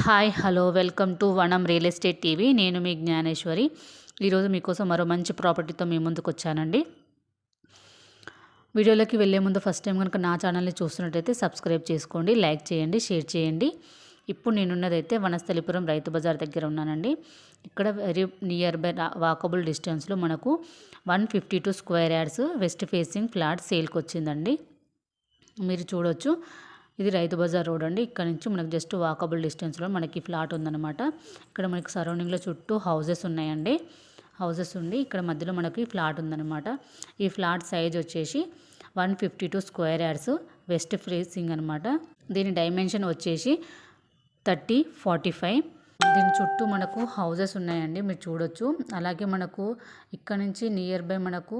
Hi hello welcome to వనం real estate TV. నేను మీ జ్ఞానేశ్వరి. ఈరోజు మీకోసం మరో మంచి ప్రాపర్టీతో మీ ముందుకు వచ్చానండి. వీడియోలోకి వెళ్ళే ముందు ఫస్ట్ టైం కనుక నా ఛానల్ని చూస్తున్నట్టయితే సబ్స్క్రైబ్ చేసుకోండి, లైక్ చేయండి, షేర్ చేయండి. ఇప్పుడు నేనున్నదైతే వనస్థలిపురం రైతు బజార్ దగ్గర ఉన్నానండి. ఇక్కడ వెరీ నియర్ బై వాకబుల్ డిస్టెన్స్లో మనకు 152 square yards west facing flat సేల్కి వచ్చిందండి. మీరు చూడొచ్చు, ఇది రైతు బజార్ రోడ్ అండి. ఇక్కడ నుంచి మనకు జస్ట్ వాకబుల్ డిస్టెన్స్లో మనకి ఫ్లాట్ ఉందన్నమాట. ఇక్కడ మనకి సరౌండింగ్లో చుట్టూ హౌసెస్ ఉన్నాయండి. హౌసెస్ ఉండి ఇక్కడ మధ్యలో మనకి ఫ్లాట్ ఉందన్నమాట. ఈ ఫ్లాట్ సైజ్ వచ్చేసి 152 స్క్వేర్ యార్డ్స్ వెస్ట్ ఫేసింగ్ అనమాట. దీని డైమెన్షన్ వచ్చేసి 30-45. దీని చుట్టూ మనకు హౌసెస్ ఉన్నాయండి, మీరు చూడొచ్చు. అలాగే మనకు ఇక్కడ నుంచి నియర్ బై మనకు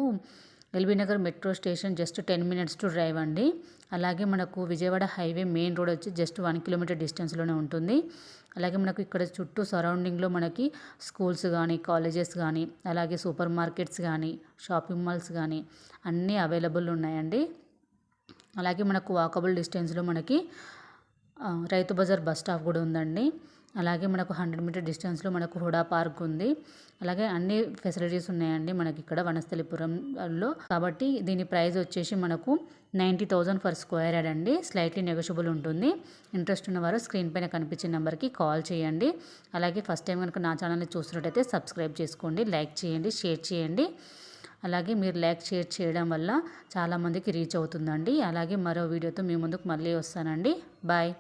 LB Nagar metro station just 10 minutes to drive అండి. అలాగే మనకు విజయవాడ హైవే మెయిన్ రోడ్ వచ్చి జస్ట్ 1 kilometer డిస్టెన్స్లోనే ఉంటుంది. అలాగే మనకు ఇక్కడ చుట్టూ సరౌండింగ్లో మనకి స్కూల్స్ కానీ, కాలేజెస్ కానీ, అలాగే సూపర్ మార్కెట్స్ కానీ, షాపింగ్ మాల్స్ కానీ అన్నీ అవైలబుల్ ఉన్నాయండి. అలాగే మనకు వాకబుల్ డిస్టెన్స్లో మనకి రైతు బజార్ బస్ స్టాప్ కూడా ఉందండి. అలాగే మనకు 100 meter డిస్టెన్స్లో మనకు హుడా పార్క్ ఉంది. అలాగే అన్ని ఫెసిలిటీస్ ఉన్నాయండి మనకి ఇక్కడ వనస్థలిపురంలో. కాబట్టి దీని ప్రైస్ వచ్చేసి మనకు 90,000 ఫర్ స్క్వేర్ యార్డ్ అండి. స్లైట్లీ నెగోషియబుల్ ఉంటుంది. ఇంట్రెస్ట్ ఉన్నవారు స్క్రీన్ పైన కనిపించే నెంబర్కి కాల్ చేయండి. అలాగే ఫస్ట్ టైం కనుక నా ఛానల్ని చూస్తున్నట్టయితే సబ్స్క్రైబ్ చేసుకోండి, లైక్ చేయండి, షేర్ చేయండి. అలాగే మీరు లైక్ షేర్ చేయడం వల్ల చాలామందికి రీచ్ అవుతుందండి. అలాగే మరో వీడియోతో మీ ముందుకు మళ్ళీ వస్తానండి. బాయ్.